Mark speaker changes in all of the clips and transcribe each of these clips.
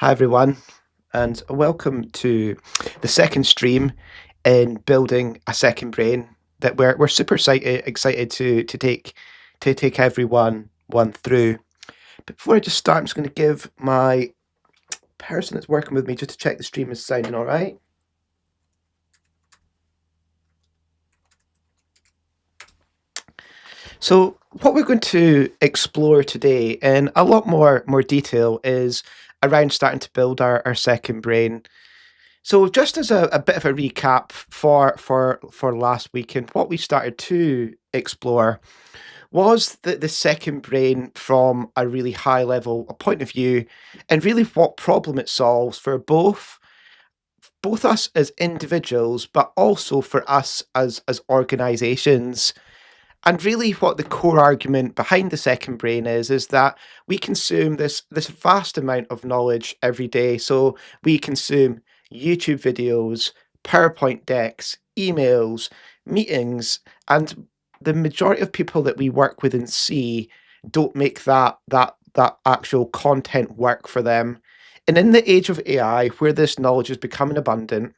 Speaker 1: Hi everyone, and welcome to the second stream in building a second brain that we're super excited to take everyone through. But before I just start, I'm just going to give my person that's working with me just to check the stream is sounding all right. So what we're going to explore today in a lot more detail is around starting to build our second brain. So just as a bit of a recap for last week, and what we started to explore was the second brain from a really high level a point of view, and really what problem it solves for both us as individuals, but also for us as organizations. And really what the core argument behind the second brain is that we consume this vast amount of knowledge every day. So we consume YouTube videos, PowerPoint decks, emails, meetings, and the majority of people that we work with and see don't make that actual content work for them. And in the age of AI, where this knowledge is becoming abundant,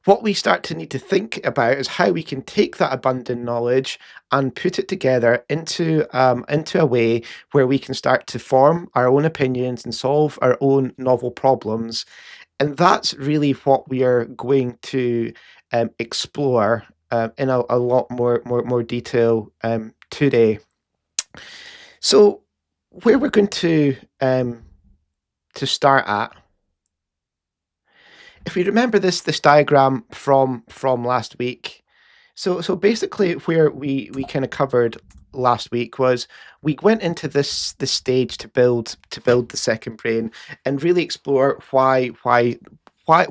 Speaker 1: what we start to need to think about is how we can take that abundant knowledge and put it together into a way where we can start to form our own opinions and solve our own novel problems. And that's really what we are going to explore in a lot more detail today. So where we're going to start at, if we remember this diagram from last week, so basically where we kind of covered last week was we went into this stage to build the second brain and really explore why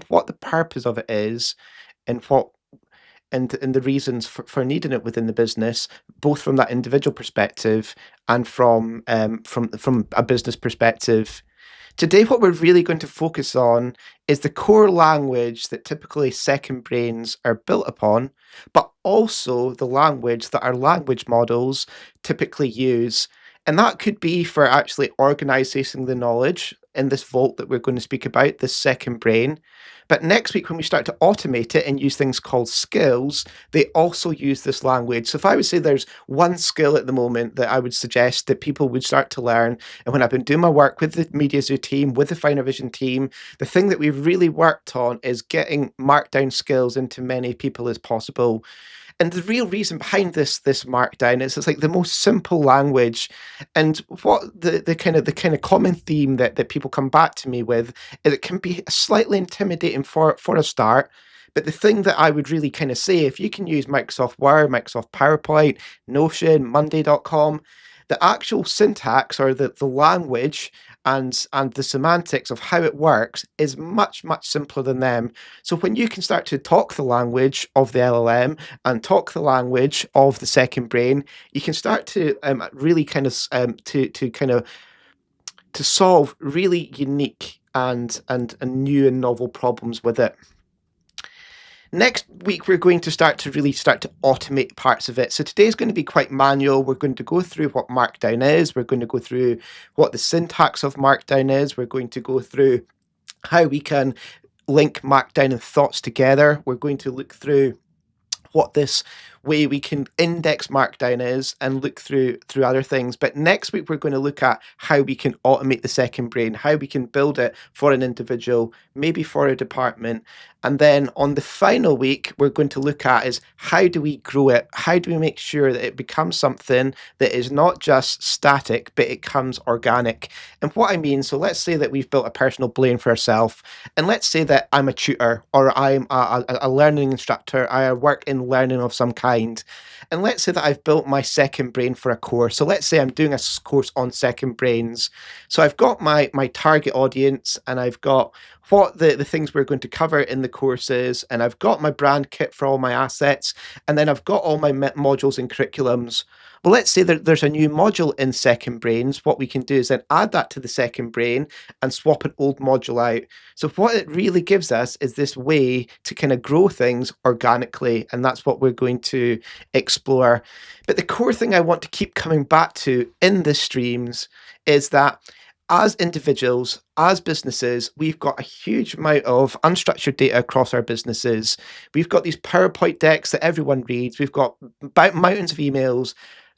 Speaker 1: what the purpose of it is, and what and the reasons for needing it within the business, both from that individual perspective and from a business perspective. Today, what we're really going to focus on is the core language that typically second brains are built upon, but also the language that our language models typically use. And that could be for actually organizing the knowledge in this vault that we're going to speak about, this second brain. But next week, when we start to automate it and use things called skills, they also use this language. So if I would say there's one skill at the moment that I would suggest that people would start to learn, and when I've been doing my work with the MediaZoo team, with the finervision team, the thing that we've really worked on is getting Markdown skills into many people as possible. And the real reason behind this Markdown is it's like the most simple language. And what the kind of common theme that people come back to me with is it can be slightly intimidating for a start. But the thing that I would really kind of say, if you can use Microsoft Word, Microsoft PowerPoint, Notion, Monday.com, the actual syntax or the language and the semantics of how it works is much simpler than them. So when you can start to talk the language of the LLM and talk the language of the second brain, you can start to really kind of to solve really unique and new and novel problems with it. Next week, we're going to start to automate parts of it. So today's going to be quite manual. We're going to go through what Markdown is. We're going to go through what the syntax of Markdown is. We're going to go through how we can link Markdown and thoughts together. We're going to look through what this way we can index Markdown is and look through other things. But next week, we're going to look at how we can automate the second brain, how we can build it for an individual, maybe for a department. And then on the final week, we're going to look at is how do we grow it? How do we make sure that it becomes something that is not just static, but it becomes organic? And what I mean, so let's say that we've built a personal brain for ourselves, and let's say that I'm a tutor or I'm a learning instructor. I work in learning of some kind. And let's say that I've built my second brain for a course. So let's say I'm doing a course on second brains. So I've got my target audience, and I've got what the things we're going to cover in the courses, and I've got my brand kit for all my assets, and then I've got all my modules and curriculums. Well, let's say that there's a new module in second brains. What we can do is then add that to the second brain and swap an old module out. So what it really gives us is this way to kind of grow things organically, and that's what we're going to explore. But the core thing I want to keep coming back to in the streams is that as individuals, as businesses, we've got a huge amount of unstructured data across our businesses. We've got these PowerPoint decks that everyone reads. We've got mountains of emails,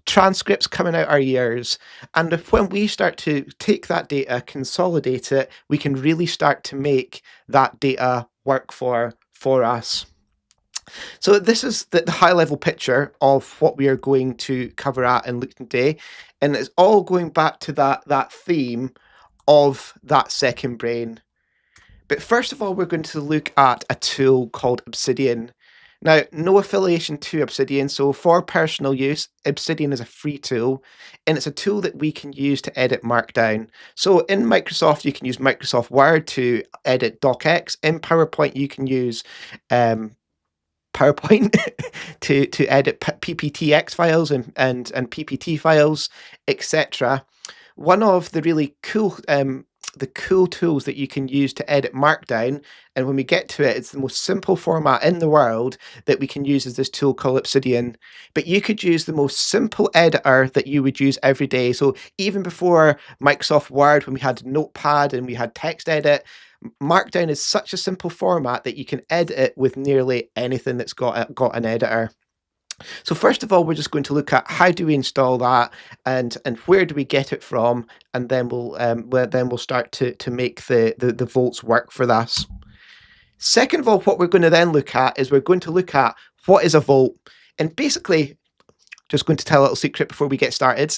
Speaker 1: transcripts coming out our ears. And when we start to take that data, consolidate it, we can really start to make that data work for us. So this is the high level picture of what we are going to cover at and look today. And it's all going back to that theme of that second brain. But first of all, we're going to look at a tool called Obsidian. Now, no affiliation to Obsidian. So for personal use, Obsidian is a free tool, and it's a tool that we can use to edit Markdown. So in Microsoft, you can use Microsoft Word to edit docx. In PowerPoint, you can use PowerPoint to edit PPTX files and PPT files, etc. One of the really cool tools that you can use to edit Markdown, and when we get to it, it's the most simple format in the world that we can use, is this tool called Obsidian. But you could use the most simple editor that you would use every day. So even before Microsoft Word, when we had Notepad and we had text edit, Markdown is such a simple format that you can edit it with nearly anything that's got an editor. So first of all, we're just going to look at how do we install that, and where do we get it from, and then we'll start to make the volts work for this. Second of all, what we're going to then look at is we're going to look at what is a volt, and basically, just going to tell a little secret before we get started,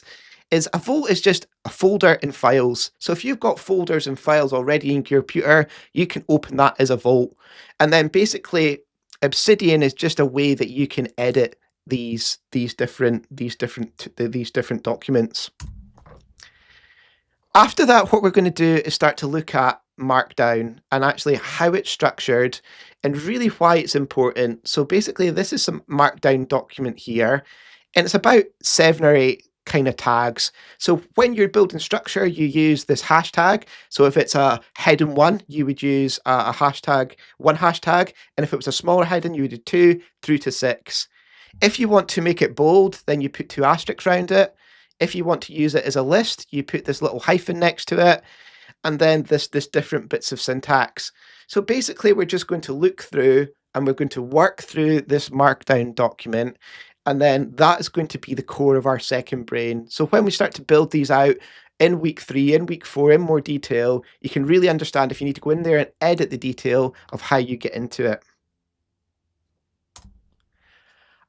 Speaker 1: is a volt is just a folder in files. So if you've got folders and files already in your computer, you can open that as a volt. And then basically Obsidian is just a way that you can edit these different documents. After that, what we're going to do is start to look at Markdown and actually how it's structured and really why it's important. So basically this is some Markdown document here, and it's about 7 or 8 kind of tags. So when you're building structure, you use this hashtag. So if it's a heading 1, you would use a hashtag, 1 hashtag. And if it was a smaller heading, you would do 2 through to 6. If you want to make it bold, then you put 2 asterisks around it. If you want to use it as a list, you put this little hyphen next to it, and then this different bits of syntax. So basically, we're just going to look through and we're going to work through this Markdown document, and then that is going to be the core of our second brain. So when we start to build these out in week 3, in week 4, in more detail, you can really understand if you need to go in there and edit the detail of how you get into it.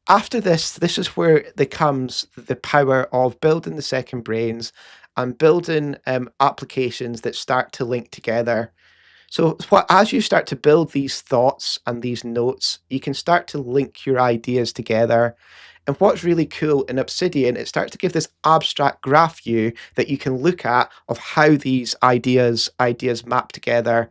Speaker 1: After this is where there comes the power of building the second brains and building applications that start to link together. So as you start to build these thoughts and these notes, you can start to link your ideas together. And what's really cool in Obsidian, it starts to give this abstract graph view that you can look at of how these ideas map together.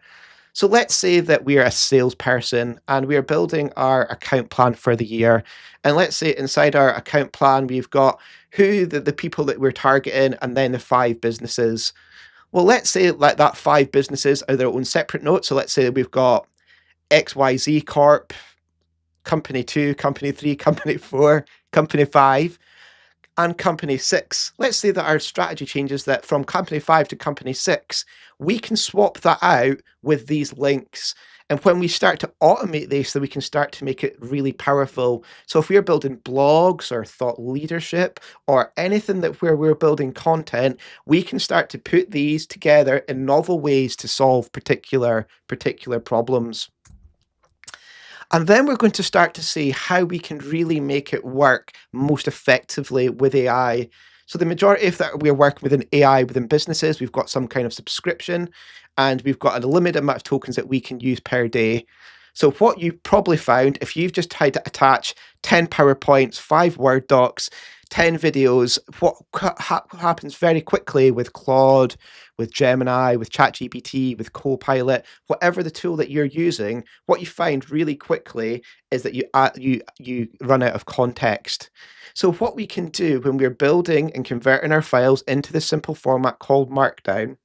Speaker 1: So let's say that we are a salesperson and we are building our account plan for the year. And let's say inside our account plan, we've got who the people that we're targeting and then the 5 businesses. Well, let's say like that 5 businesses are their own separate notes. So let's say we've got XYZ Corp, Company 2, Company 3, Company 4, Company 5, and Company 6. Let's say that our strategy changes that from Company 5 to Company 6. We can swap that out with these links. And when we start to automate this, then we can start to make it really powerful. So if we're building blogs or thought leadership or anything that where we're building content, we can start to put these together in novel ways to solve particular problems. And then we're going to start to see how we can really make it work most effectively with AI. So the majority of that we're working with an AI within businesses, we've got some kind of subscription and we've got a limited amount of tokens that we can use per day. So what you probably found, if you've just tried to attach 10 PowerPoints, 5 Word docs, 10 videos, what happens very quickly with Claude, with Gemini, with ChatGPT, with Copilot, whatever the tool that you're using, what you find really quickly is that you run out of context. So what we can do when we're building and converting our files into the simple format called Markdown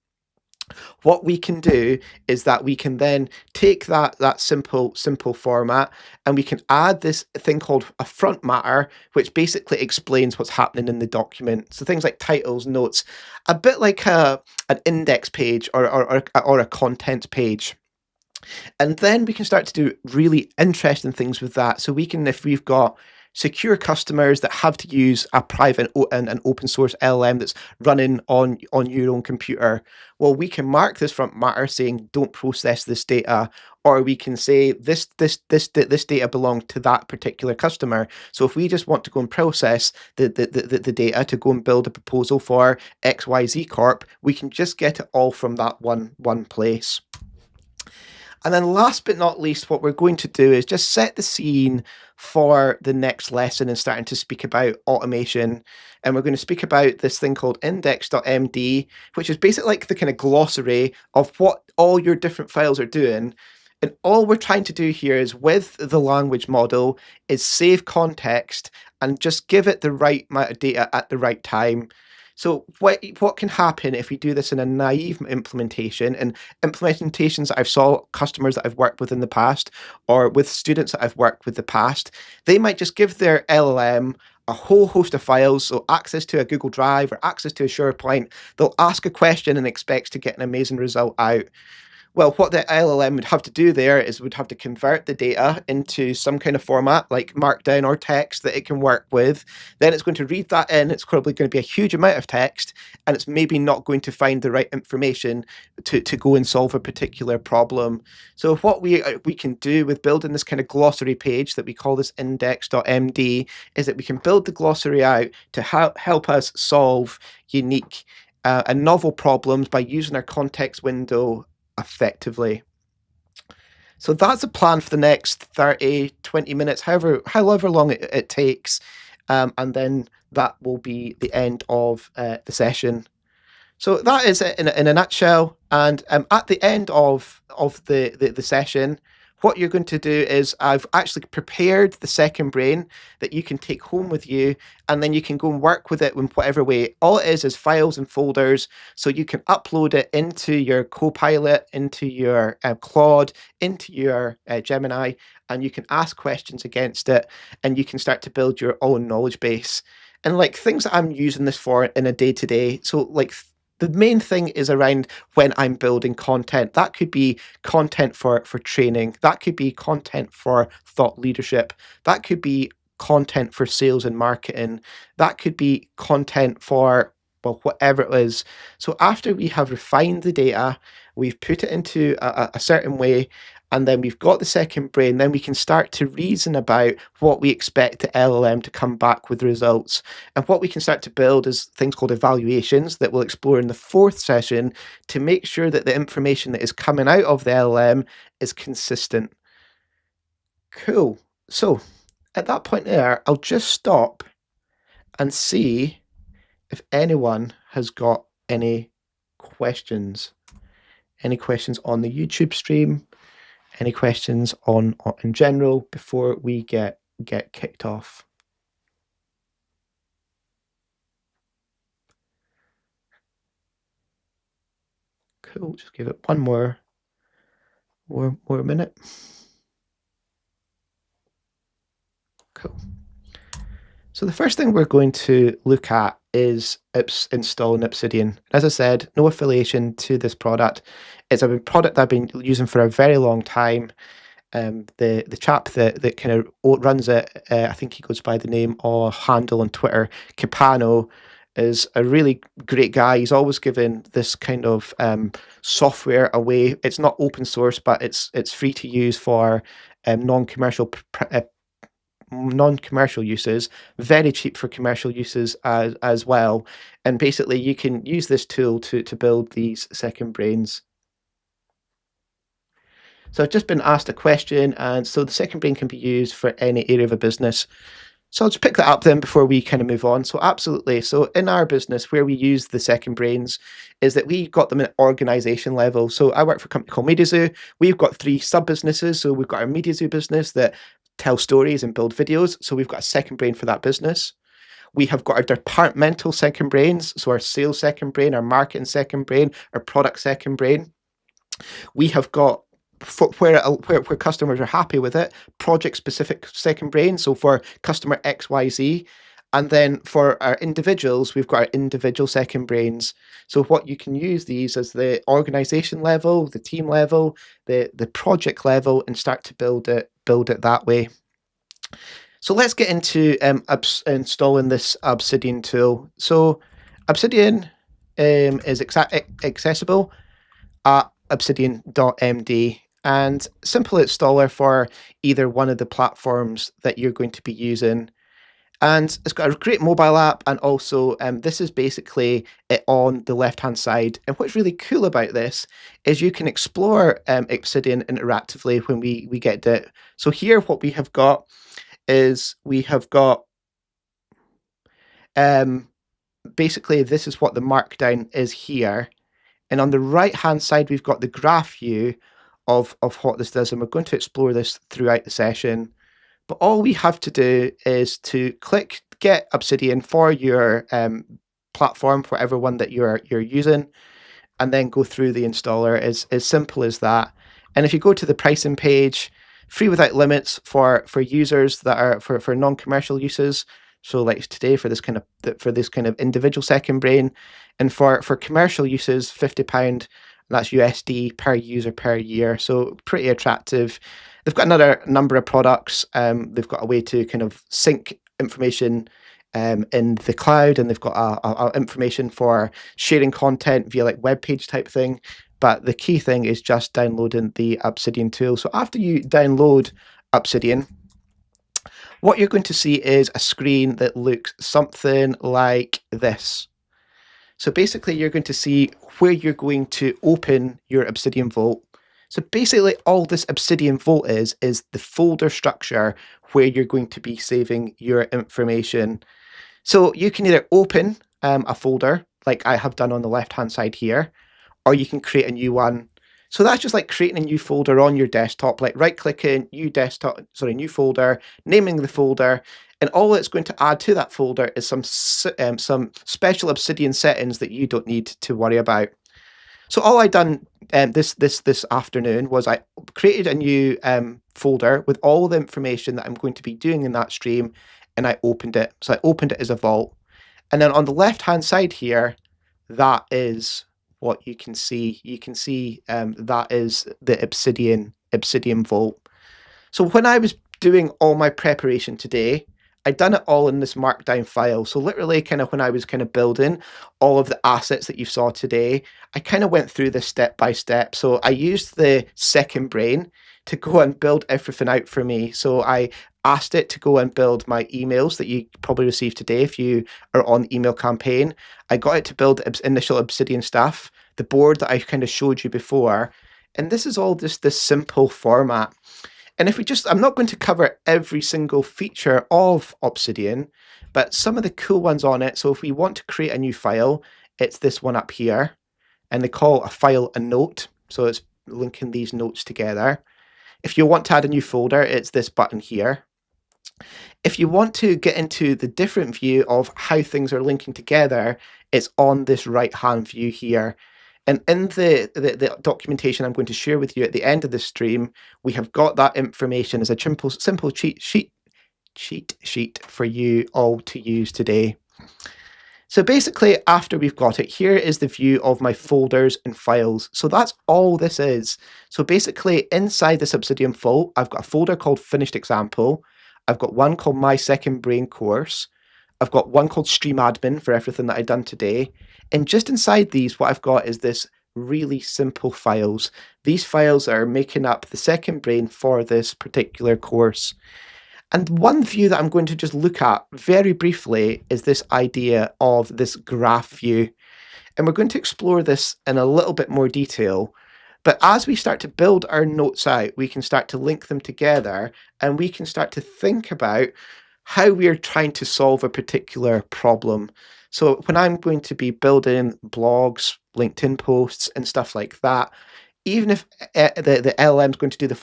Speaker 1: What we can do is that we can then take that simple format, and we can add this thing called a front matter, which basically explains what's happening in the document. So things like titles, notes, a bit like an index page or a content page. And then we can start to do really interesting things with that. So we can, if we've got secure customers that have to use a private and an open source LLM that's running on your own computer, well, we can mark this front matter saying don't process this data, or we can say this data belongs to that particular customer. So if we just want to go and process the data to go and build a proposal for XYZ Corp, we can just get it all from that one place. And then last but not least, what we're going to do is just set the scene for the next lesson and starting to speak about automation. And we're going to speak about this thing called index.md, which is basically like the kind of glossary of what all your different files are doing. And all we're trying to do here is, with the language model, is save context and just give it the right amount of data at the right time. So what can happen if we do this in a naive implementation, and implementations that I've saw customers that I've worked with in the past, or with students that I've worked with in the past, they might just give their LLM a whole host of files, so access to a Google Drive or access to a SharePoint. They'll ask a question and expect to get an amazing result out. Well, what the LLM would have to do there is would have to convert the data into some kind of format like Markdown or text that it can work with. Then it's going to read that in. It's probably going to be a huge amount of text, and it's maybe not going to find the right information to go and solve a particular problem. So what we can do with building this kind of glossary page that we call this index.md is that we can build the glossary out to help us solve unique and novel problems by using our context window effectively. So that's a plan for the next 30, 20 minutes, however long it takes. And then that will be the end of the session. So that is it in a nutshell. And at the end of the session, what you're going to do is I've actually prepared the second brain that you can take home with you, and then you can go and work with it in whatever way. All it is files and folders, so you can upload it into your Copilot, into your Claude, into your Gemini, and you can ask questions against it, and you can start to build your own knowledge base. And like things that I'm using this for in a day-to-day, so like the main thing is around when I'm building content. That could be content for training. That could be content for thought leadership. That could be content for sales and marketing. That could be content for, well, whatever it is. So after we have refined the data, we've put it into a certain way, and then we've got the second brain, then we can start to reason about what we expect the LLM to come back with results. And what we can start to build is things called evaluations that we'll explore in the fourth session to make sure that the information that is coming out of the LLM is consistent. Cool. So at that point there, I'll just stop and see if anyone has got any questions. Any questions on the YouTube stream? Any questions on in general before we get kicked off? Cool. Just give it one more minute. Cool. So the first thing we're going to look at is installing Obsidian. As I said, no affiliation to this product. It's a product that I've been using for a very long time. The chap that kind of runs it, I think he goes by the name or handle on Twitter, Capano, is a really great guy. He's always given this kind of software away. It's not open source, but it's free to use for non-commercial uses, very cheap for commercial uses as well. And basically you can use this tool to build these second brains. So I've just been asked a question, and so the second brain can be used for any area of a business. So I'll just pick that up then before we kind of move on. So absolutely. So in our business, where we use the second brains is that we got them at organization level. So I work for a company called MediaZoo. We've got 3 sub-businesses. So we've got our MediaZoo business that tells stories and build videos. So we've got a second brain for that business. We have got our departmental second brains, so our sales second brain, our marketing second brain, our product second brain. We have got where customers are happy with it, project specific second brain, so for customer XYZ. And then for our individuals, we've got our individual second brains. So what you can use these as the organization level, the team level, the project level, and start to build it that way. So let's get into installing this Obsidian tool. So Obsidian is accessible at obsidian.md, and simple installer for either one of the platforms that you're going to be using. And it's got a great mobile app, and also this is basically it on the left hand side. And what's really cool about this is you can explore Obsidian interactively when we get to it. So here what we have got is we have got basically this is what the Markdown is here. And on the right hand side, we've got the graph view of what this does. And we're going to explore this throughout the session. But all we have to do is to click Get Obsidian for your platform, whatever one that you're using, and then go through the installer. Is as simple as that. And if you go to the pricing page, free without limits for users that are for non-commercial uses. So like today for this kind of individual second brain, and for commercial uses, £50. That's USD per user per year. So pretty attractive. They've got another number of products. They've got a way to kind of sync information in the cloud, and they've got a information for sharing content via like web page type thing. But the key thing is just downloading the Obsidian tool. So after you download Obsidian, what you're going to see is a screen that looks something like this. So basically you're going to see where you're going to open your Obsidian Vault. So basically all this Obsidian Vault is the folder structure where you're going to be saving your information. So you can either open a folder like I have done on the left hand side here, or you can create a new one. So that's just like creating a new folder on your desktop, like right clicking, new folder, naming the folder, and all it's going to add to that folder is some special Obsidian settings that you don't need to worry about. So all I done this afternoon was I created a new folder with all the information that I'm going to be doing in that stream, and I opened it. So I opened it as a vault, and then on the left hand side here, that is what you can see. You can see that is the Obsidian Vault. So when I was doing all my preparation today, I'd done it all in this Markdown file. So literally kind of when I was kind of building all of the assets that you saw today, I kind of went through this step by step. So I used the second brain to go and build everything out for me. So I asked it to go and build my emails that you probably received today if you are on the email campaign. I got it to build initial Obsidian stuff, the board that I kind of showed you before. And this is all just this simple format. And if I'm not going to cover every single feature of Obsidian, but some of the cool ones on it. So if we want to create a new file, it's this one up here, and they call a file a note. So it's linking these notes together. If you want to add a new folder, it's this button here. If you want to get into the different view of how things are linking together, it's on this right-hand view here. And in the documentation I'm going to share with you at the end of the stream, we have got that information as a simple cheat sheet for you all to use today. So basically, after we've got it, here is the view of my folders and files. So that's all this is. So basically, inside this Obsidian Vault, I've got a folder called Finished Example. I've got one called My Second Brain Course. I've got one called Stream Admin for everything that I've done today. And just inside these, what I've got is this really simple files. These files are making up the second brain for this particular course. And one view that I'm going to just look at very briefly is this idea of this graph view. And we're going to explore this in a little bit more detail. But as we start to build our notes out, we can start to link them together, and we can start to think about how we're trying to solve a particular problem. So when I'm going to be building blogs, LinkedIn posts, and stuff like that, even if the LLM is going to do the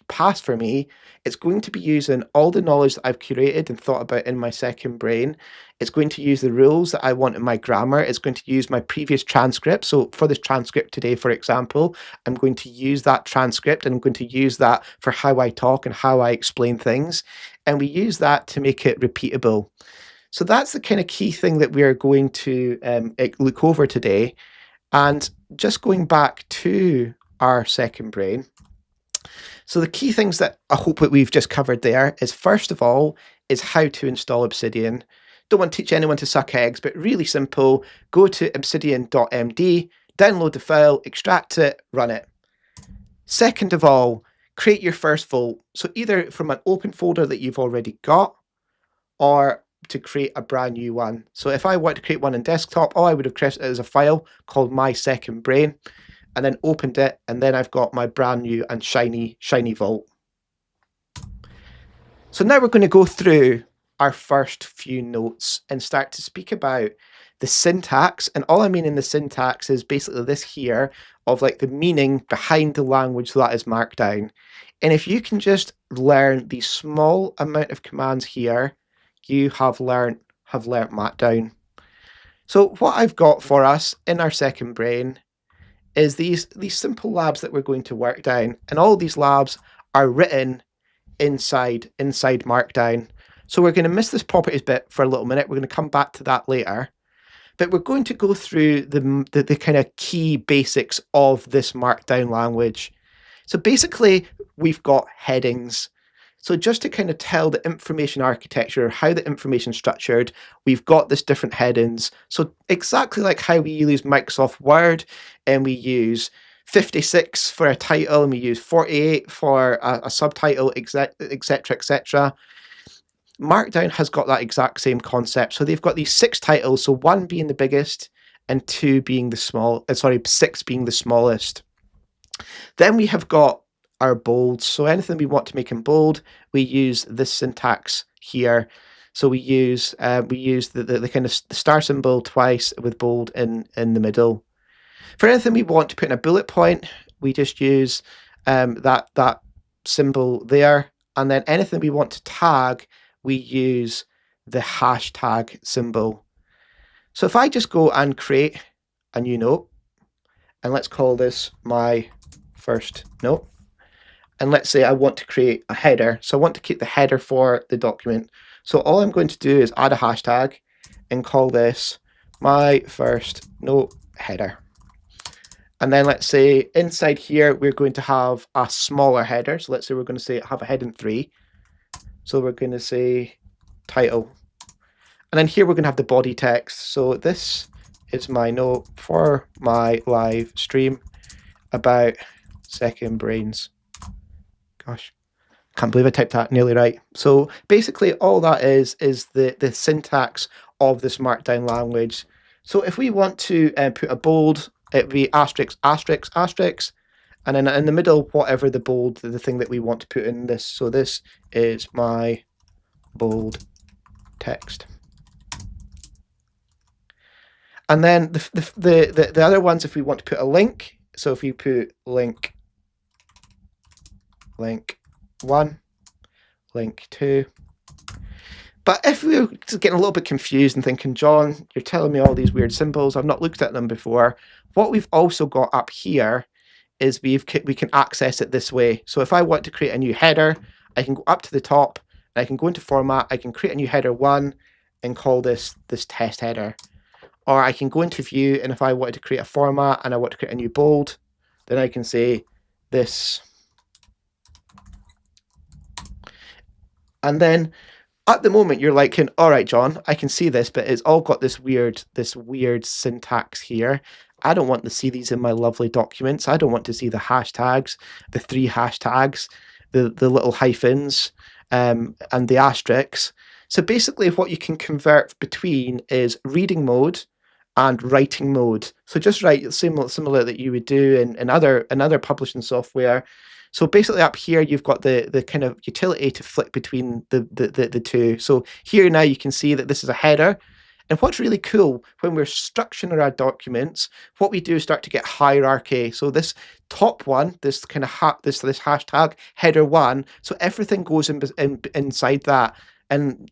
Speaker 1: pass for me, it's going to be using all the knowledge that I've curated and thought about in my second brain. It's going to use the rules that I want in my grammar. It's going to use my previous transcript. So for this transcript today, for example, I'm going to use that transcript and I'm going to use that for how I talk and how I explain things. And we use that to make it repeatable. So that's the kind of key thing that we are going to look over today. And just going back to our second brain. So the key things that I hope that we've just covered there is, first of all, is how to install Obsidian. Don't want to teach anyone to suck eggs, but really simple. Go to obsidian.md, download the file, extract it, run it. Second of all, create your first vault. So either from an open folder that you've already got, or to create a brand new one. So if I want to create one in desktop, all I would have created as a file called my second brain, and then opened it, and then I've got my brand new and shiny vault. So now we're going to go through our first few notes and start to speak about the syntax. And all I mean in the syntax is basically this here of like the meaning behind the language that is Markdown. And if you can just learn the small amount of commands here, you have learnt Markdown. So what I've got for us in our second brain is these simple labs that we're going to work down, and all these labs are written inside Markdown. So we're going to miss this properties bit for a little minute. We're going to come back to that later, but we're going to go through the kind of key basics of this Markdown language. So basically, we've got headings. So just to kind of tell the information architecture, how the information is structured, we've got this different headings. So exactly like how we use Microsoft Word, and we use 56 for a title, and we use 48 for a subtitle, etc., etc. Markdown has got that exact same concept. So they've got these 6 titles, so 1 being the biggest and 2 being the 6 being the smallest. Then we have got our bold. So anything we want to make in bold, we use this syntax here. So we use the kind of star symbol twice with bold in the middle. For anything we want to put in a bullet point, we just use that symbol there. And then anything we want to tag, we use the hashtag symbol. So if I just go and create a new note, and let's call this my first note. And let's say I want to create a header. So I want to keep the header for the document. So all I'm going to do is add a hashtag and call this my first note header. And then let's say inside here, we're going to have a smaller header. So let's say we're going to say have a heading 3. So we're going to say title. And then here we're going to have the body text. So this is my note for my live stream about second brains. Gosh, can't believe I typed that nearly right. So basically all that is the syntax of this Markdown language. So if we want to put a bold, it'd be asterisk, asterisk, asterisk, and then in the middle, whatever the bold, the thing that we want to put in this. So this is my bold text. And then the other ones, if we want to put a link, so if you put link 1, link 2. But if we're getting a little bit confused and thinking, John, you're telling me all these weird symbols, I've not looked at them before. What we've also got up here is we can access it this way. So if I want to create a new header, I can go up to the top, and I can go into format, I can create a new header 1 and call this test header. Or I can go into view, and if I wanted to create a format and I want to create a new bold, then I can say this. And then at the moment you're like, all right, John, I can see this, but it's all got this weird syntax here. I don't want to see these in my lovely documents. I don't want to see the hashtags, the 3 hashtags, the little hyphens, and the asterisks. So basically what you can convert between is reading mode and writing mode. So just write similar that you would do in other publishing software. So basically up here, you've got the kind of utility to flick between the two. So here now you can see that this is a header. And what's really cool, when we're structuring our documents, what we do is start to get hierarchy. So this top one, this kind of this hashtag header one, so everything goes inside that. And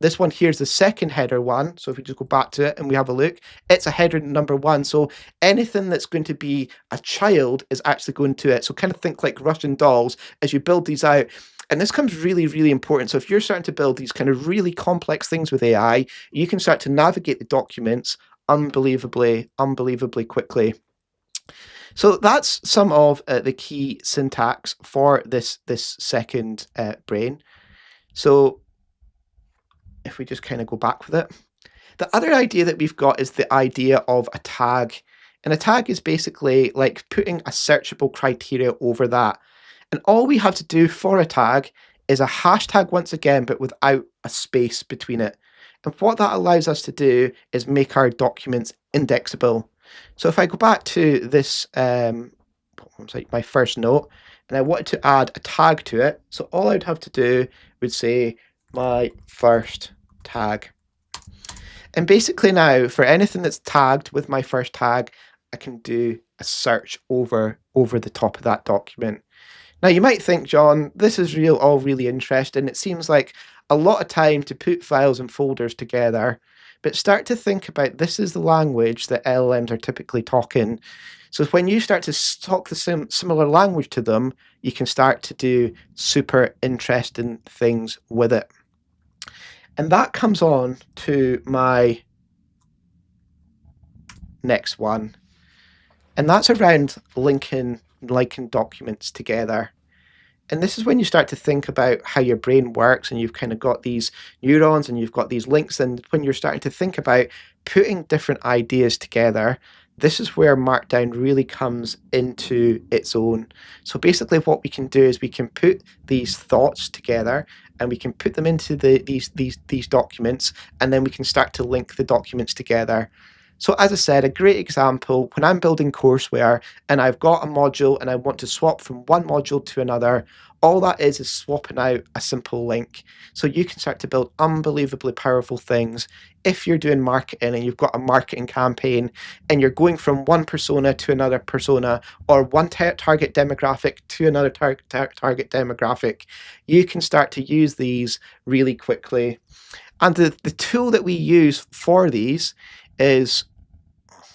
Speaker 1: this one here is the second header one. So if we just go back to it and we have a look, it's a header number one. So anything that's going to be a child is actually going to it. So kind of think like Russian dolls as you build these out. And this comes really, really important. So if you're starting to build these kind of really complex things with AI, you can start to navigate the documents unbelievably quickly. So that's some of the key syntax for this second brain. So if we just kind of go back with it, the other idea that we've got is the idea of a tag. And a tag is basically like putting a searchable criteria over that. And all we have to do for a tag is a hashtag once again, but without a space between it. And what that allows us to do is make our documents indexable. So if I go back to this, my first note, and I wanted to add a tag to it, so all I'd have to do would say my first tag. And basically now, for anything that's tagged with my first tag, I can do a search over the top of that document. Now you might think, John, this is all really interesting. It seems like a lot of time to put files and folders together, but start to think about this is the language that LLMs are typically talking. So when you start to talk the similar language to them, you can start to do super interesting things with it. And that comes on to my next one. And that's around linking documents together. And this is when you start to think about how your brain works, and you've kind of got these neurons and you've got these links. And when you're starting to think about putting different ideas together, this is where Markdown really comes into its own. So basically what we can do is we can put these thoughts together and we can put them into these documents, and then we can start to link the documents together. So as I said, a great example, when I'm building courseware and I've got a module and I want to swap from one module to another, all that is swapping out a simple link. So you can start to build unbelievably powerful things if you're doing marketing and you've got a marketing campaign and you're going from one persona to another persona, or one target demographic to another target demographic. You can start to use these really quickly. And the tool that we use for these is,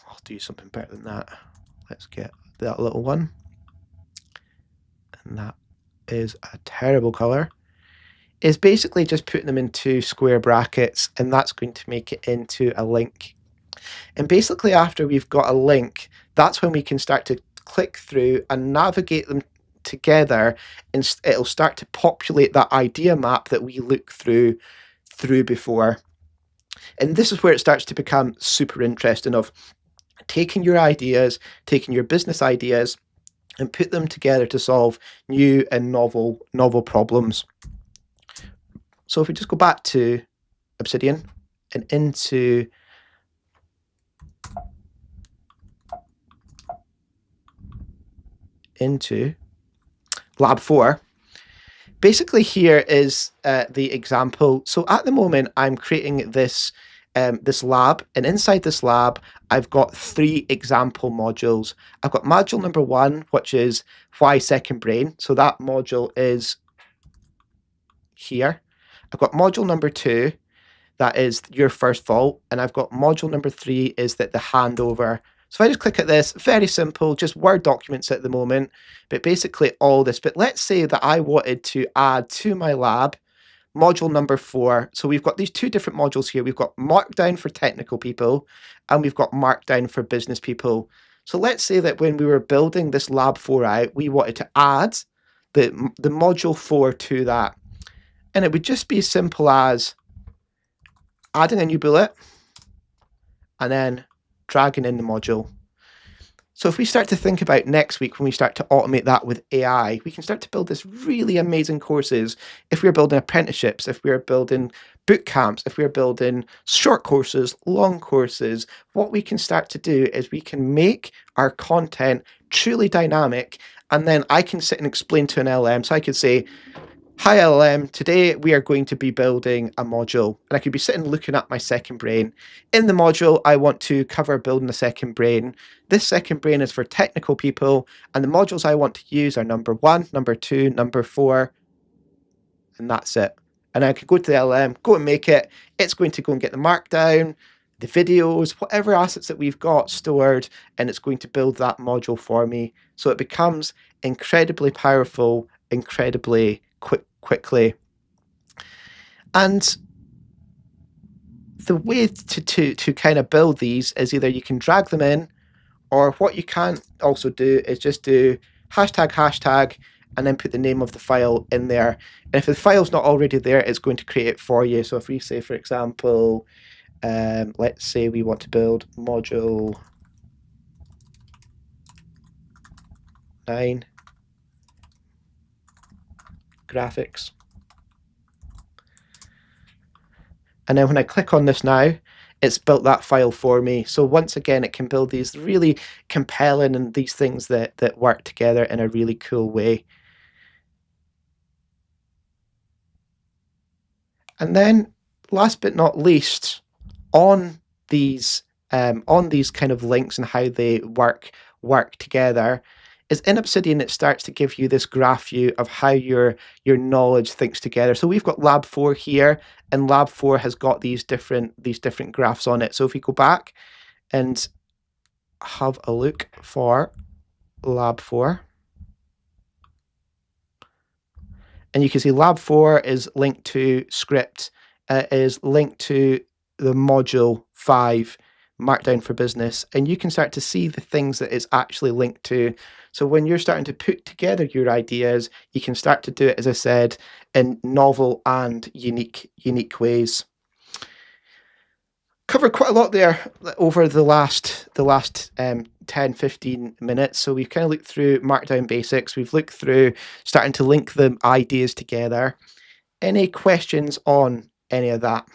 Speaker 1: I'll do something better than that. Let's get that little one. And that is a terrible color. Is basically just putting them into square brackets, and that's going to make it into a link. And basically after we've got a link, that's when we can start to click through and navigate them together, and it'll start to populate that idea map that we looked through before. And this is where it starts to become super interesting, of taking your ideas, taking your business ideas, and put them together to solve new and novel problems. So if we just go back to Obsidian and into Lab 4, basically here is the example. So at the moment, I'm creating this lab, and inside this lab, I've got 3 example modules. I've got module number 1, which is why second brain. So that module is here. I've got module number 2, that is your first vault, and I've got module number 3 is that the handover. So if I just click at this, very simple, just Word documents at the moment, but basically all this. But let's say that I wanted to add to my lab module number 4. So we've got these 2 different modules here. We've got Markdown for technical people, and we've got Markdown for business people. So let's say that when we were building this lab 4 out, we wanted to add the module 4 to that. And it would just be as simple as adding a new bullet and then dragging in the module. So if we start to think about next week, when we start to automate that with AI, we can start to build this really amazing courses. If we're building apprenticeships, if we're building boot camps, if we're building short courses, long courses, what we can start to do is we can make our content truly dynamic. And then I can sit and explain to an LM. So I could say, Hi LLM, today we are going to be building a module, and I could be sitting looking at my second brain. In the module, I want to cover building a second brain. This second brain is for technical people, and the modules I want to use are number 1, number 2, number 4, and that's it. And I could go to the LLM, go and make it. It's going to go and get the Markdown, the videos, whatever assets that we've got stored, and it's going to build that module for me. So it becomes incredibly powerful, incredibly quickly. And the way to kind of build these is either you can drag them in, or what you can also do is just do hashtag and then put the name of the file in there. And if the file's not already there, it's going to create it for you. So if we say, for example, let's say we want to build module 9 graphics. And then when I click on this now, it's built that file for me. So once again, it can build these really compelling and these things that work together in a really cool way. And then last but not least, on these kind of links and how they work together, is in Obsidian it starts to give you this graph view of how your knowledge thinks together. So we've got Lab 4 here, and Lab 4 has got these different graphs on it. So if we go back and have a look for Lab 4, and you can see Lab 4 is linked to script, is linked to the module 5, Markdown for Business, and you can start to see the things that it's actually linked to. So when you're starting to put together your ideas, you can start to do it, as I said, in novel and unique ways. Covered quite a lot there over the last 10-15 minutes. So we've kind of looked through Markdown basics. We've looked through starting to link the ideas together. Any questions on any of that?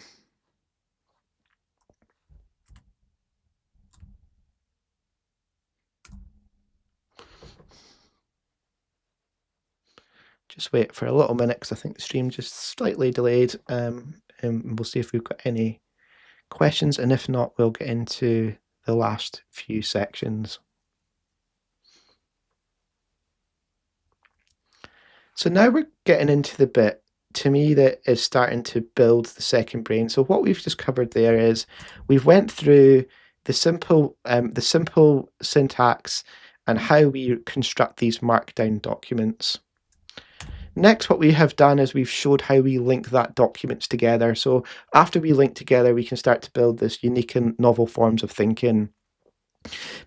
Speaker 1: Just wait for a little minute because I think the stream just slightly delayed. And we'll see if we've got any questions, and if not, we'll get into the last few sections. So now we're getting into the bit, to me, that is starting to build the second brain. So what we've just covered there is we've went through the simple syntax and how we construct these Markdown documents. Next, what we have done is we've showed how we link that documents together. So after we link together, we can start to build this unique and novel forms of thinking.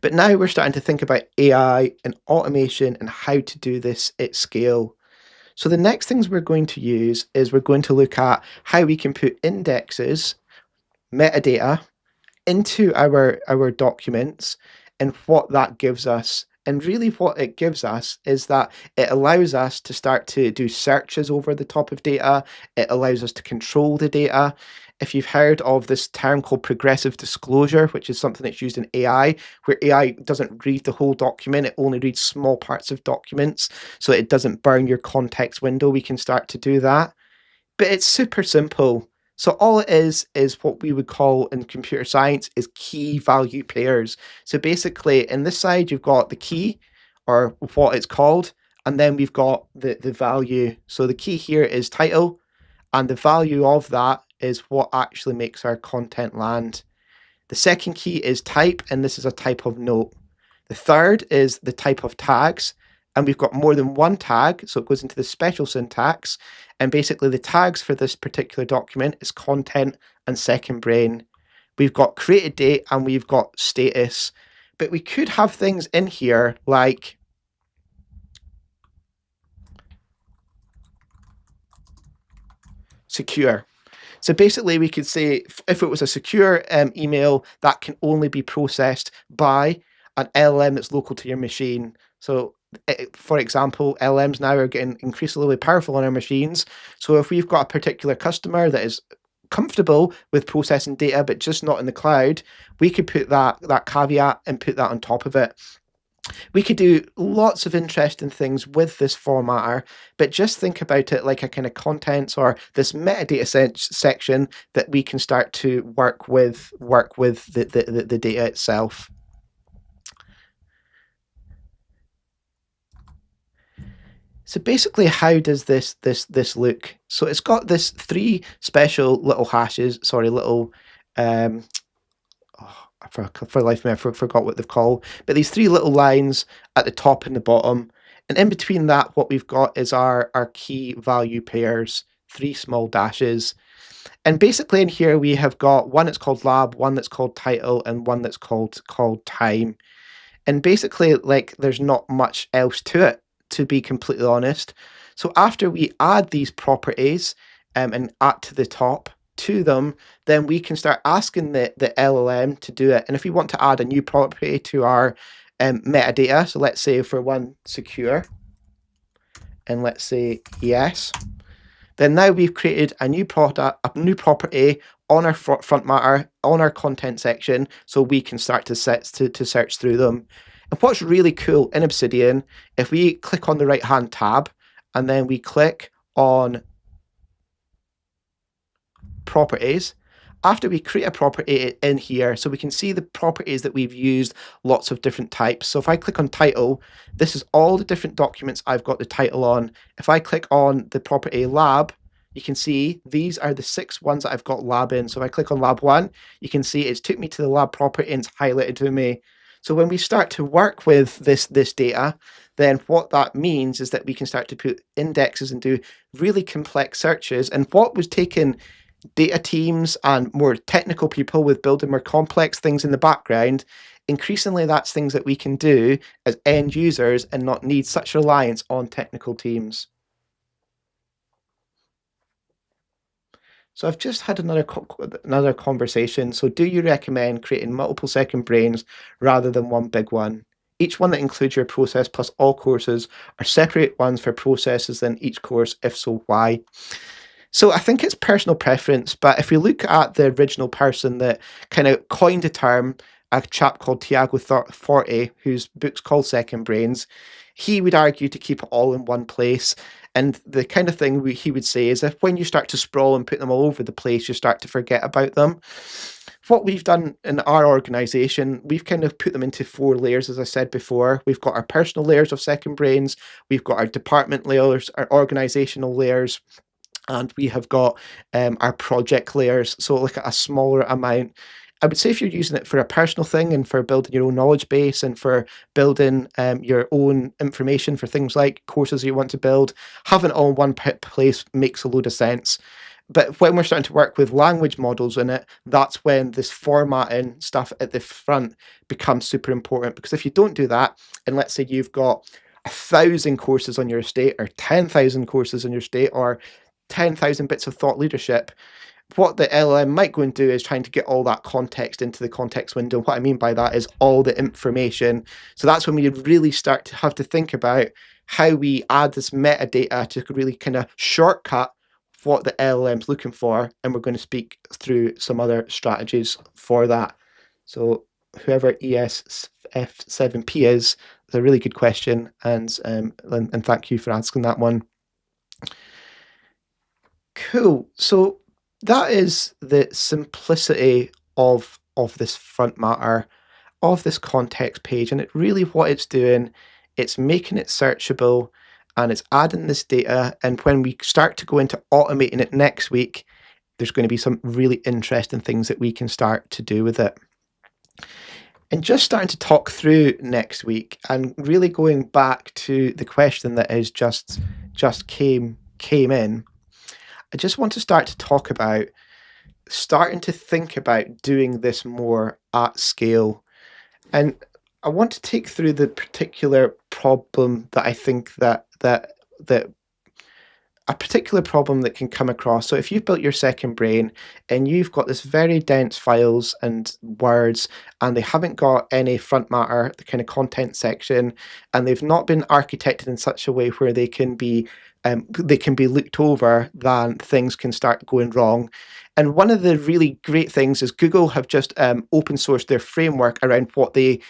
Speaker 1: But now we're starting to think about AI and automation and how to do this at scale. So the next things we're going to use is we're going to look at how we can put indexes, metadata, into our documents and what that gives us. And really what it gives us is that it allows us to start to do searches over the top of data. It allows us to control the data. If you've heard of this term called progressive disclosure, which is something that's used in AI, where AI doesn't read the whole document, it only reads small parts of documents, so it doesn't burn your context window, we can start to do that. But it's super simple. So all it is what we would call in computer science is key value pairs. So basically in this side, you've got the key, or what it's called, and then we've got the value. So the key here is title, and the value of that is what actually makes our content land. The second key is type, and this is a type of note. The third is the type of tags, and we've got more than one tag, so it goes into the special syntax. And basically the tags for this particular document is content and second brain. We've got created date and we've got status, but we could have things in here like secure. So basically we could say if it was a secure email, that can only be processed by an LLM that's local to your machine. So for example, LLMs now are getting increasingly powerful on our machines. So if we've got a particular customer that is comfortable with processing data, but just not in the cloud, we could put that caveat and put that on top of it. We could do lots of interesting things with this formatter, but just think about it like a kind of contents or this metadata section that we can start to work with the data itself. So basically, how does this look? So it's got this 3 special little hashes, sorry, little for the life of me, I forgot what they've called, but these 3 little lines at the top and the bottom, and in between that, what we've got is our key value pairs, 3 small dashes. And basically in here we have got one that's called lab, one that's called title, and one that's called time. And basically, like, there's not much else to it, to be completely honest. So after we add these properties and add to the top to them, then we can start asking the LLM to do it. And if we want to add a new property to our metadata, so let's say for one secure, and let's say yes, then now we've created a new property on our front matter, on our content section, so we can start to search through them. And what's really cool in Obsidian, if we click on the right-hand tab, and then we click on properties, after we create a property in here, so we can see the properties that we've used, lots of different types. So if I click on title, this is all the different documents I've got the title on. If I click on the property lab, you can see these are the 6 ones that I've got lab in. So if I click on lab 1, you can see it's took me to the lab property and it's highlighted to me. So when we start to work with this data, then what that means is that we can start to put indexes and do really complex searches. And what was taking data teams and more technical people with building more complex things in the background, increasingly that's things that we can do as end users and not need such reliance on technical teams. So I've just had another conversation. So do you recommend creating multiple second brains rather than one big one? Each one that includes your process plus all courses, or separate ones for processes in each course? If so, why? So I think it's personal preference, but if we look at the original person that kind of coined the term, a chap called Tiago Forte, whose book's called Second Brains, he would argue to keep it all in one place. And the kind of thing he would say is if when you start to sprawl and put them all over the place, you start to forget about them. What we've done in our organization, we've kind of put them into 4 layers, as I said before. We've got our personal layers of Second Brains, we've got our department layers, our organizational layers, and we have got our project layers, so like a smaller amount. I would say if you're using it for a personal thing and for building your own knowledge base and for building your own information for things like courses you want to build, having it all in one place makes a load of sense. But when we're starting to work with language models in it, that's when this formatting stuff at the front becomes super important. Because if you don't do that, and let's say you've got 1,000 courses on your estate, or 10,000 courses on your estate, or 10,000 bits of thought leadership, what the LLM might go and do is trying to get all that context into the context window. What I mean by that is all the information. So that's when we really start to have to think about how we add this metadata to really kind of shortcut what the LLM's looking for. And we're going to speak through some other strategies for that. So whoever ESF7P is a really good question. And thank you for asking that one. Cool. So that is the simplicity of this front matter, of this context page. And it really, what it's doing, it's making it searchable and it's adding this data. And when we start to go into automating it next week, there's going to be some really interesting things that we can start to do with it. And just starting to talk through next week and really going back to the question that is just came in. I just want to start to talk about starting to think about doing this more at scale. And I want to take through the particular problem that I think that a particular problem that can come across. So if you've built your second brain and you've got this very dense files and words, and they haven't got any front matter, the kind of content section, and they've not been architected in such a way where they can be looked over, then things can start going wrong. And one of the really great things is Google have just open sourced their framework around what they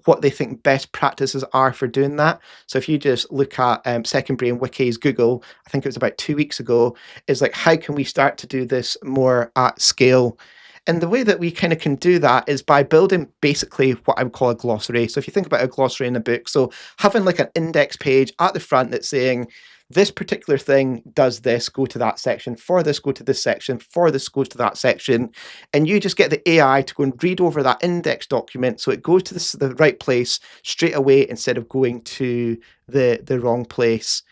Speaker 1: what they think best practices are for doing that. So if you just look at Second Brain Wiki's Google, I think it was about 2 weeks ago, is like, how can we start to do this more at scale? And the way that we kind of can do that is by building basically what I would call a glossary. So if you think about a glossary in a book, so having like an index page at the front that's saying, this particular thing does this, go to that section, for this, go to this section, for this, go to that section. And you just get the AI to go and read over that index document so it goes to the right place straight away instead of going to the wrong place.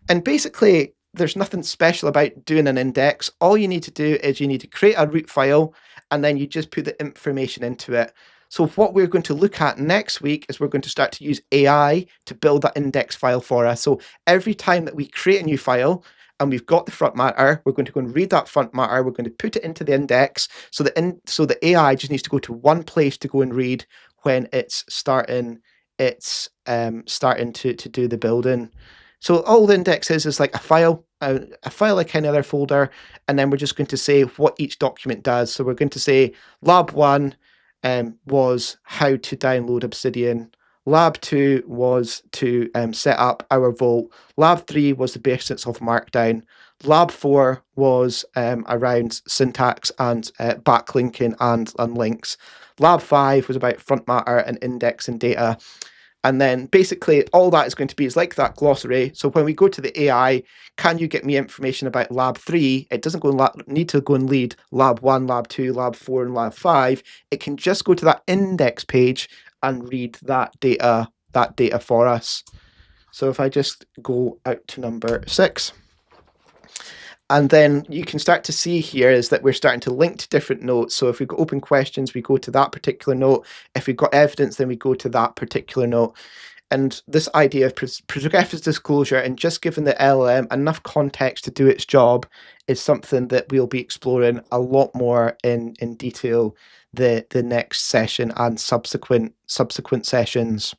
Speaker 1: And basically, there's nothing special about doing an index. All you need to do is you need to create a root file and then you just put the information into it. So what we're going to look at next week is we're going to start to use AI to build that index file for us. So every time that we create a new file and we've got the front matter, we're going to go and read that front matter. We're going to put it into the index. So the AI just needs to go to one place to go and read when it's starting to do the building. So all the index is like a file like any other folder, and then we're just going to say what each document does. So we're going to say lab 1 was how to download Obsidian. Lab 2 was to set up our Vault. Lab 3 was the basics of Markdown. Lab 4 was around syntax and backlinking and links. Lab 5 was about front matter and indexing data. And then basically all that is going to be is like that glossary. So when we go to the AI, can you get me information about lab 3? It doesn't need to go and lead lab 1, lab 2, lab 4, and lab 5. It can just go to that index page and read that data for us. So if I just go out to number 6. And then you can start to see here is that we're starting to link to different notes. So if we've got open questions, we go to that particular note. If we've got evidence, then we go to that particular note. And this idea of progressive disclosure and just giving the LLM enough context to do its job is something that we'll be exploring a lot more in detail the next session and subsequent sessions.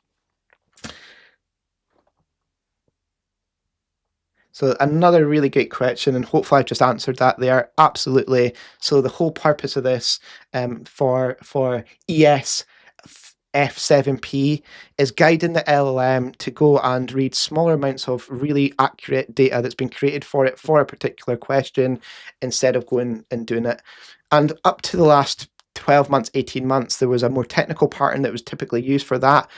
Speaker 1: So another really great question, and hopefully I've just answered that there. Absolutely. So the whole purpose of this for ES F7P is guiding the LLM to go and read smaller amounts of really accurate data that's been created for it for a particular question instead of going and doing it. And up to the last 12 months, 18 months, there was a more technical pattern that was typically used for that.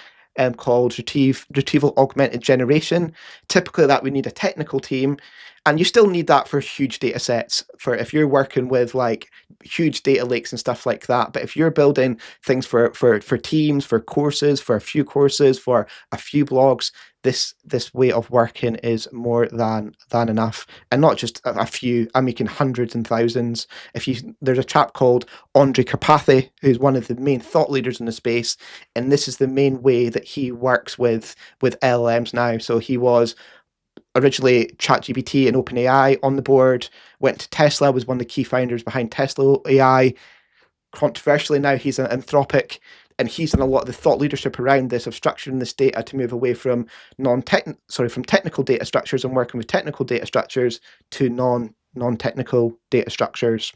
Speaker 1: Called retrieval augmented generation. Typically that we need a technical team, and you still need that for huge data sets, for if you're working with like huge data lakes and stuff like that. But if you're building things for teams, for courses, for a few courses, for a few blogs, this way of working is more than enough. And not just a few, I'm making hundreds and thousands. There's a chap called Andre Karpathy, who's one of the main thought leaders in the space, and this is the main way that he works with LLMs now. So he was originally ChatGPT and OpenAI on the board, went to Tesla, was one of the key founders behind Tesla AI. Controversially now he's an Anthropic, and he's done a lot of the thought leadership around this of structuring this data to move away from from technical data structures and working with technical data structures to non-technical data structures.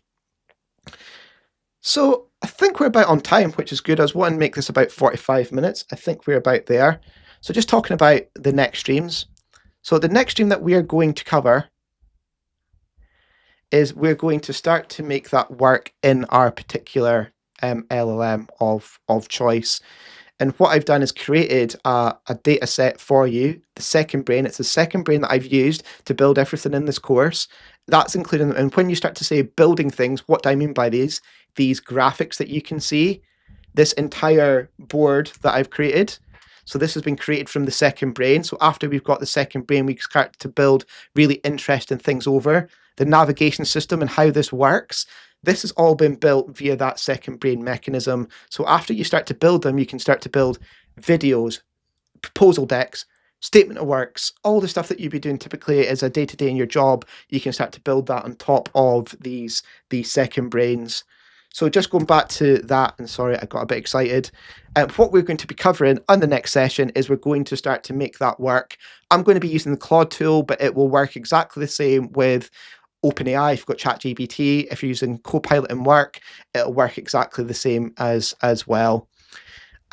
Speaker 1: So I think we're about on time, which is good. I was wanting to make this about 45 minutes. I think we're about there. So just talking about the next streams. So the next stream that we are going to cover is we're going to start to make that work in our particular LLM of choice. And what I've done is created a data set for you, the second brain. It's the second brain that I've used to build everything in this course. That's including, and when you start to say building things, what do I mean by these graphics that you can see, this entire board that I've created. So this has been created from the second brain. So after we've got the second brain, we start to build really interesting things over the navigation system and how this works. This has all been built via that second brain mechanism. So after you start to build them, you can start to build videos, proposal decks, statement of works, all the stuff that you'd be doing typically as a day-to-day in your job. You can start to build that on top of these second brains. So just going back to that, and sorry, I got a bit excited. What we're going to be covering on the next session is we're going to start to make that work. I'm going to be using the Claude tool, but it will work exactly the same with OpenAI. If you've got ChatGPT, if you're using Copilot in work, it'll work exactly the same as well.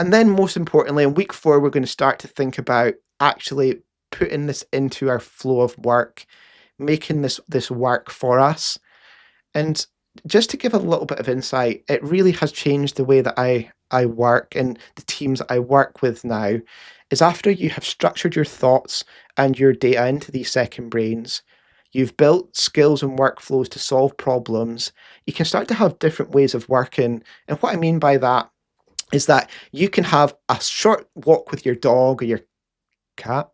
Speaker 1: And then most importantly, in week 4, we're going to start to think about actually putting this into our flow of work, making this work for us. And just to give a little bit of insight, it really has changed the way that I work, and the teams that I work with now is after you have structured your thoughts and your data into these second brains, you've built skills and workflows to solve problems, you can start to have different ways of working. And what I mean by that is that you can have a short walk with your dog or your cat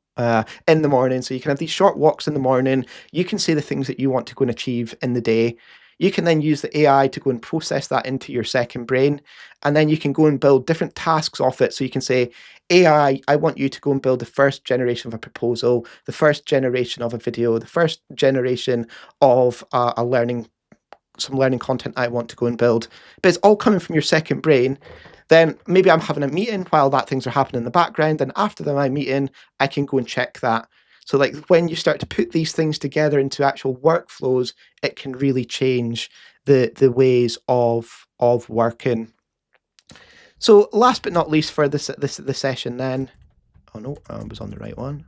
Speaker 1: in the morning. So you can have these short walks in the morning. You can say the things that you want to go and achieve in the day. You can then use the AI to go and process that into your second brain. And then you can go and build different tasks off it. So you can say, AI, I want you to go and build the first generation of a proposal, the first generation of a video, the first generation of some learning content I want to go and build. But it's all coming from your second brain. Then maybe I'm having a meeting while that things are happening in the background, and after my meeting, I can go and check that. So like when you start to put these things together into actual workflows, it can really change the ways of working. So last but not least for this session then, oh no, I was on the right one.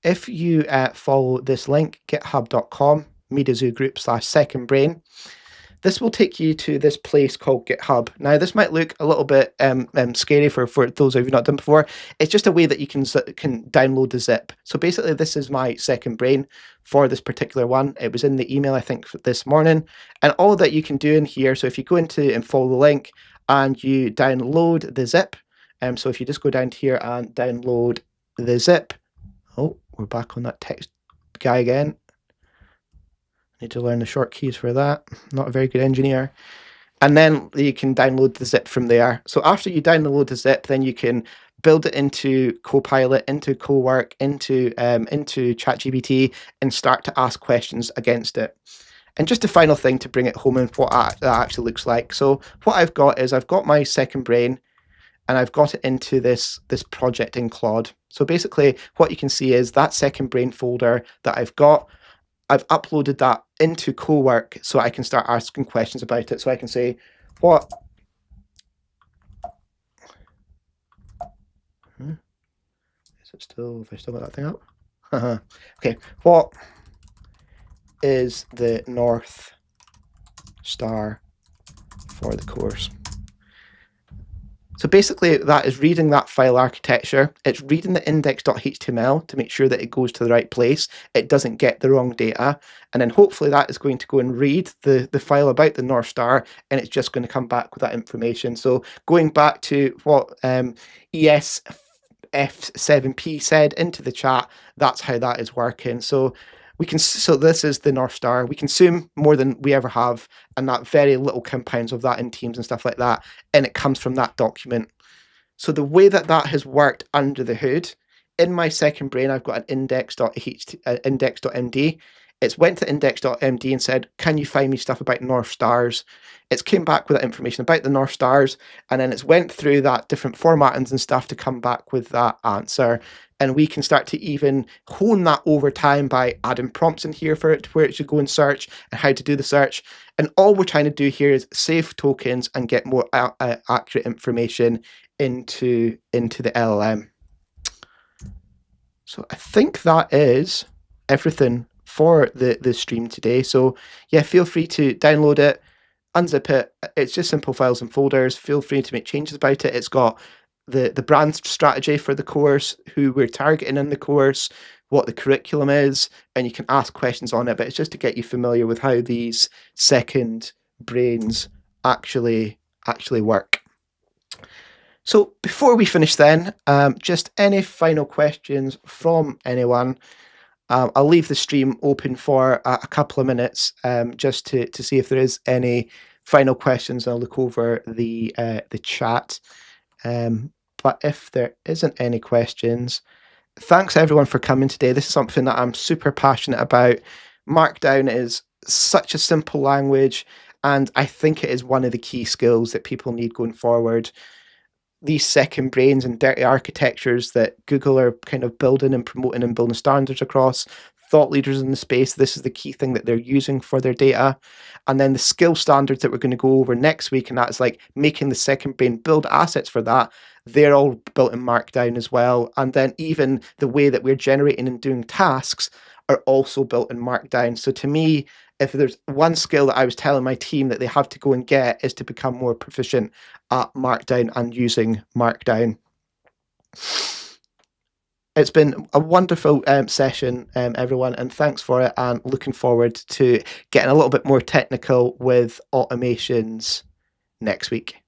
Speaker 1: If you follow this link, github.com, MediaZoo Group/second-brain, this will take you to this place called GitHub. Now, this might look a little bit scary for those of you not done before. It's just a way that you can download the zip. So basically, this is my second brain for this particular one. It was in the email, I think, this morning. And all that you can do in here, so if you go into and follow the link and you download the zip, so if you just go down to here and download the zip, oh, we're back on that text guy again. Need to learn the short keys for that. Not a very good engineer. And then you can download the zip from there. So after you download the zip, then you can build it into Copilot, into Cowork, into ChatGPT, and start to ask questions against it. And just a final thing to bring it home and what that actually looks like. So what I've got is I've got my second brain, and I've got it into this project in Claude. So basically what you can see is that second brain folder that I've got, I've uploaded that into Cowork so I can start asking questions about it. So I can say, what is it still, have I still got that thing up? Okay, what is the North Star for the course? So basically that is reading that file architecture. It's reading the index.html to make sure that it goes to the right place. It doesn't get the wrong data. And then hopefully that is going to go and read the file about the North Star, and it's just going to come back with that information. So going back to what ESF7P said into the chat, that's how that is working. So this is the North Star. We consume more than we ever have, and that very little compounds of that in Teams and stuff like that, and it comes from that document. So the way that has worked under the hood, in my second brain, I've got an index.md. It's went to index.md and said, can you find me stuff about North Stars? It's came back with that information about the North Stars, and then it's went through that different formattings and stuff to come back with that answer. And we can start to even hone that over time by adding prompts in here for it, where it should go and search and how to do the search. And all we're trying to do here is save tokens and get more accurate information into the LLM. So I think that is everything for the stream today. So yeah, feel free to download it, unzip it. It's just simple files and folders. Feel free to make changes about it. It's got the brand strategy for the course, who we're targeting in the course, what the curriculum is, and you can ask questions on it. But it's just to get you familiar with how these second brains actually work. So before we finish then, just any final questions from anyone. I'll leave the stream open for a couple of minutes just to see if there is any final questions. I'll look over the chat. But if there isn't any questions, thanks everyone for coming today. This is something that I'm super passionate about. Markdown is such a simple language, and I think it is one of the key skills that people need going forward. These second brains and dirty architectures that Google are kind of building and promoting and building standards across, thought leaders in the space, this is the key thing that they're using for their data. And then the skill standards that we're going to go over next week, and that's like making the second brain build assets for that. They're all built in Markdown as well. And then even the way that we're generating and doing tasks are also built in Markdown. So to me, if there's one skill that I was telling my team that they have to go and get, is to become more proficient at Markdown and using Markdown. It's been a wonderful session, everyone, and thanks for it. And looking forward to getting a little bit more technical with automations next week.